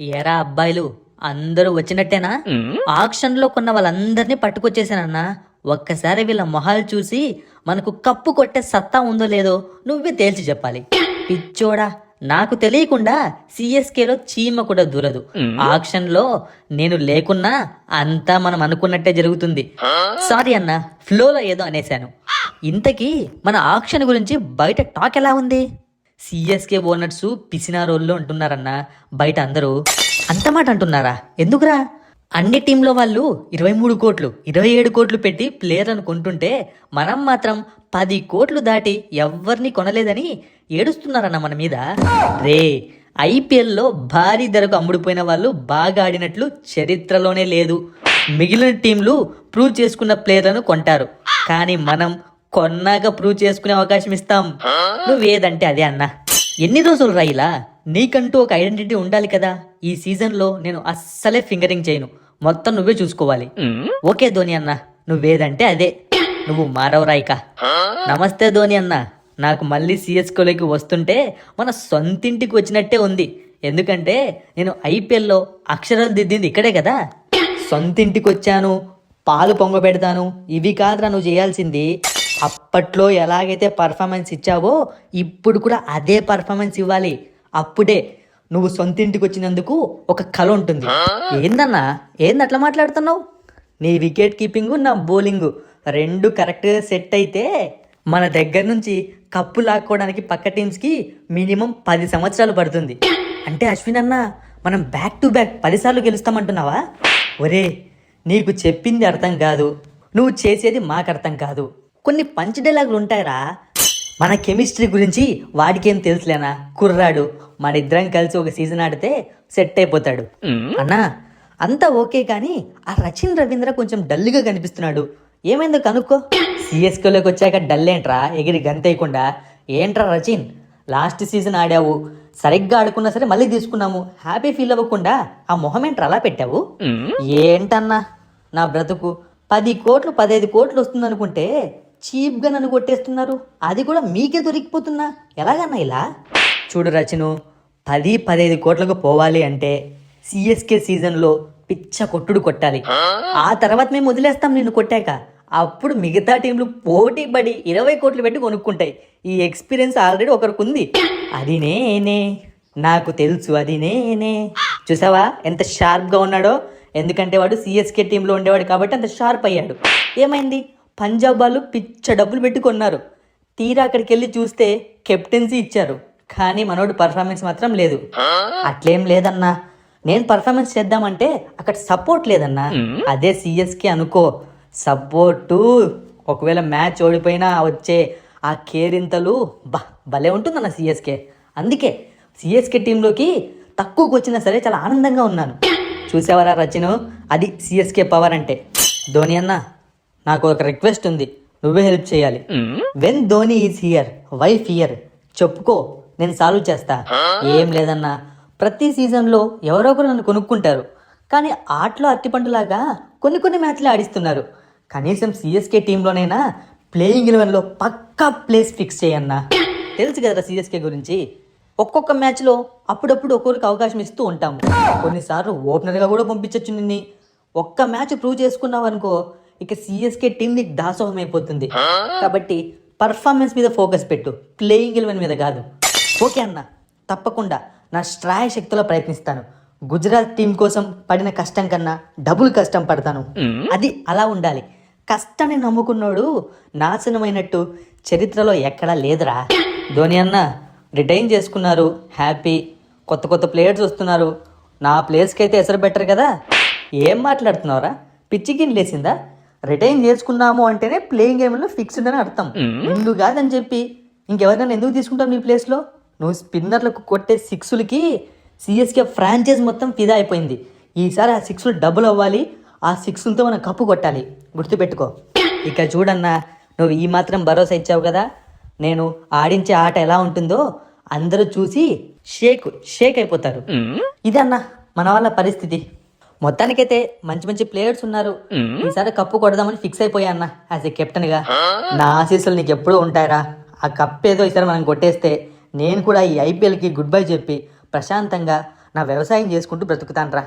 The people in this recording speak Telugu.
ఏరా అబ్బాయిలు అందరూ వచ్చినట్టేనా? ఆక్షన్లో కొన్న వాళ్ళందరినీ పట్టుకొచ్చేసానన్నా. ఒక్కసారి వీళ్ళ మొహాలు చూసి మనకు కప్పు కొట్టే సత్తా ఉందో లేదో నువ్వే తేల్చి చెప్పాలి. పిచ్చోడా, నాకు తెలియకుండా సిఎస్కేలో చీమ కూడా దూరదు. ఆక్షన్లో నేను లేకున్నా అంతా మనం అనుకున్నట్టే జరుగుతుంది. సారీ అన్న, ఫ్లోలో ఏదో అనేశాను. ఇంతకీ మన ఆక్షన్ గురించి బయట టాక్ ఎలా ఉంది? సిఎస్కే ఓనర్స్ పిసినారోళ్ళు అంటున్నారన్నా బయట అందరూ. అంత మాట అంటున్నారా? ఎందుకురా? అన్ని టీంలో వాళ్ళు 23 కోట్లు 27 కోట్లు పెట్టి ప్లేయర్లను కొంటుంటే మనం మాత్రం 10 కోట్లు దాటి ఎవ్వరిని కొనలేదని ఏడుస్తున్నారన్న మన మీద. రే, ఐపీఎల్లో భారీ ధరకు అమ్ముడుపోయిన వాళ్ళు బాగా ఆడినట్లు చరిత్రలోనే లేదు. మిగిలిన టీంలు ప్రూవ్ చేసుకున్న ప్లేయర్లను కొంటారు, కానీ మనం కొన్నాక ప్రూవ్ చేసుకునే అవకాశం ఇస్తాం. నువ్వేదంటే అదే అన్నా. ఎన్ని రోజులు రా ఇలా? నీకంటూ ఒక ఐడెంటిటీ ఉండాలి కదా. ఈ సీజన్లో నేను అస్సలే ఫింగరింగ్ చేయను, మొత్తం నువ్వే చూసుకోవాలి. ఓకే ధోని అన్న, నువ్వేదంటే అదే. నువ్వు మారవరా ఇక. నమస్తే ధోని అన్న. నాకు మళ్ళీ సిఎస్కోలోకి వస్తుంటే మన సొంతింటికి వచ్చినట్టే ఉంది. ఎందుకంటే నేను ఐపీఎల్లో అక్షరాలు దిద్దింది ఇక్కడే కదా. సొంతింటికి వచ్చాను, పాలు పొంగ పెడతాను, ఇవి కాదురా నువ్వు చేయాల్సింది. అప్పట్లో ఎలాగైతే పర్ఫార్మెన్స్ ఇచ్చావో ఇప్పుడు కూడా అదే పర్ఫార్మెన్స్ ఇవ్వాలి. అప్పుడే నువ్వు సొంతింటికి వచ్చినందుకు ఒక కళ ఉంటుంది. ఏందన్నా, ఏంది అట్లా మాట్లాడుతున్నావు? నీ వికెట్ కీపింగు, నా బౌలింగు రెండు కరెక్ట్గా సెట్ అయితే మన దగ్గర నుంచి కప్పు లాక్కోవడానికి పక్క టీమ్స్కి మినిమం 10 సంవత్సరాలు పడుతుంది. అంటే అశ్విన్ అన్న, మనం బ్యాక్ టు బ్యాక్ 10 సార్లు గెలుస్తామంటున్నావా? ఒరే, నీకు చెప్పింది అర్థం కాదు, నువ్వు చేసేది మాకు అర్థం కాదు. కొన్ని పంచ్ డైలాగులు ఉంటాయరా. మన కెమిస్ట్రీ గురించి వాడికేం తెలుసులేనా, కుర్రాడు. మన ఇద్దరం కలిసి ఒక సీజన్ ఆడితే సెట్ అయిపోతాడు. అన్నా అంతా ఓకే, కానీ ఆ రచిన్ రవీంద్ర కొంచెం డల్గా కనిపిస్తున్నాడు. ఏమైందో కనుక్కో. సిఎస్కేలోకి వచ్చాక డల్ ఏంట్రా, ఎగిరి గంతేయకుండా? ఏంట్రా రచిన్, లాస్ట్ సీజన్ ఆడావు, సరిగ్గా ఆడుకున్నా సరే మళ్ళీ తీసుకున్నాము, హ్యాపీ ఫీల్ అవ్వకుండా ఆ మొహం ఏంట్రా అలా పెట్టావు? ఏంటన్నా నా బ్రతుకు, 10 కోట్లు 15 కోట్లు వస్తుంది అనుకుంటే చీప్గా నన్ను కొట్టేస్తున్నారు. అది కూడా మీకే దొరికిపోతున్నా. ఎలాగన్నా ఇలా? చూడు రచను, 10-15 కోట్లకు పోవాలి అంటే సిఎస్కే సీజన్లో పిచ్చ కొట్టుడు కొట్టాలి. ఆ తర్వాత మేము వదిలేస్తాం నిన్ను కొట్టాక. అప్పుడు మిగతా టీంలు పోటీ పడి 20 కోట్లు పెట్టి కొనుక్కుంటాయి. ఈ ఎక్స్పీరియన్స్ ఆల్రెడీ ఒకరికి ఉంది. అది నేనే, నాకు తెలుసు, అది నేనే. చూసావా ఎంత షార్ప్గా ఉన్నాడో? ఎందుకంటే వాడు సిఎస్కే టీంలో ఉండేవాడు కాబట్టి అంత షార్ప్ అయ్యాడు. ఏమైంది? పంజాబ్ వాళ్ళు పిచ్చ డబ్బులు పెట్టి కొన్నారు. తీరా అక్కడికి వెళ్ళి చూస్తే కెప్టెన్సీ ఇచ్చారు, కానీ మనోడు పర్ఫార్మెన్స్ మాత్రం లేదు. అట్లేం లేదన్నా, నేను పర్ఫార్మెన్స్ చేద్దామంటే అక్కడ సపోర్ట్ లేదన్నా. అదే సిఎస్కే అనుకో, సపోర్టు. ఒకవేళ మ్యాచ్ ఓడిపోయినా వచ్చే ఆ కేరింతలు భలే ఉంటుందన్న సిఎస్కే. అందుకే సిఎస్కే టీంలోకి తక్కువకి వచ్చినా సరే చాలా ఆనందంగా ఉన్నాను. చూసేవారా రచను, అది సిఎస్కే పవర్ అంటే. ధోని అన్న, నాకు ఒక రిక్వెస్ట్ ఉంది, నువ్వే హెల్ప్ చేయాలి. When Dhoni is here, why fear? చెప్పుకో, నేను సాల్వ్ చేస్తా. ఏం లేదన్నా, ప్రతి సీజన్లో ఎవరో ఒకరు నన్ను కొనుక్కుంటారు, కానీ ఆటలో అట్టిపండులాగా కొన్ని మ్యాచ్లు ఆడిస్తున్నారు. కనీసం సిఎస్కే టీంలోనైనా ప్లేయింగ్ 11లో పక్కా ప్లేస్ ఫిక్స్ చేయన్నా. తెలుసు కదా సిఎస్కే గురించి. ఒక్కొక్క మ్యాచ్లో అప్పుడప్పుడు ఒక్కొక్కరికి అవకాశం ఇస్తూ ఉంటాము. కొన్నిసార్లు ఓపెనర్గా కూడా పంపించచ్చు నిన్ని. ఒక్క మ్యాచ్ ప్రూవ్ చేసుకున్నావు అనుకో, ఇక సిఎస్కే టీం నీకు దాసోహం అయిపోతుంది. కాబట్టి పర్ఫార్మెన్స్ మీద ఫోకస్ పెట్టు, ప్లేయింగ్ 11 మీద కాదు. ఓకే అన్న, తప్పకుండా నా శ్రాయ శక్తిలో ప్రయత్నిస్తాను. గుజరాత్ టీం కోసం పడిన కష్టం కన్నా డబుల్ కష్టం పడతాను. అది అలా ఉండాలి. కష్టాన్ని నమ్ముకున్నాడు నాశనమైనట్టు చరిత్రలో ఎక్కడా లేదురా. ధోని అన్న రిటైన్ చేసుకున్నారు, హ్యాపీ. కొత్త ప్లేయర్స్ వస్తున్నారు. నా ప్లేస్కి అయితే ఎసరు బెటర్ కదా. ఏం మాట్లాడుతున్నావురా, పిచ్చికి లేసిందా? రిటైన్ చేసుకున్నాము అంటేనే ప్లేయింగ్ గేమ్లో ఫిక్స్డ్ అని అర్థం. నిన్ను కాదని చెప్పి ఇంకెవరినైనా ఎందుకు తీసుకుంటావు నీ ప్లేస్లో? నువ్వు స్పిన్నర్లకు కొట్టే సిక్స్లకి సిఎస్కే ఫ్రాంచైజ్ మొత్తం ఫిదా అయిపోయింది. ఈసారి ఆ సిక్స్లు డబుల్ అవ్వాలి. ఆ సిక్స్లతో మనం కప్పు కొట్టాలి, గుర్తుపెట్టుకో. ఇక చూడన్నా, నువ్వు ఈ మాత్రం భరోసా ఇచ్చావు కదా, నేను ఆడించే ఆట ఎలా ఉంటుందో అందరూ చూసి షేక్ అయిపోతారు. ఇదన్నా మన వాళ్ళ పరిస్థితి. మొత్తానికైతే మంచి ప్లేయర్స్ ఉన్నారు. ఈసారి కప్పు కొడదామని ఫిక్స్ అయిపోయా అన్న యాజ్ ఏ కెప్టెన్గా. నా ఆశీస్సులు నీకు ఎప్పుడూ ఉంటాయరా. ఆ కప్ ఏదో ఈసారి మనం కొట్టేస్తే నేను కూడా ఈ ఐపీఎల్కి గుడ్ బై చెప్పి ప్రశాంతంగా నా వ్యవసాయం చేసుకుంటూ బ్రతుకుతానురా.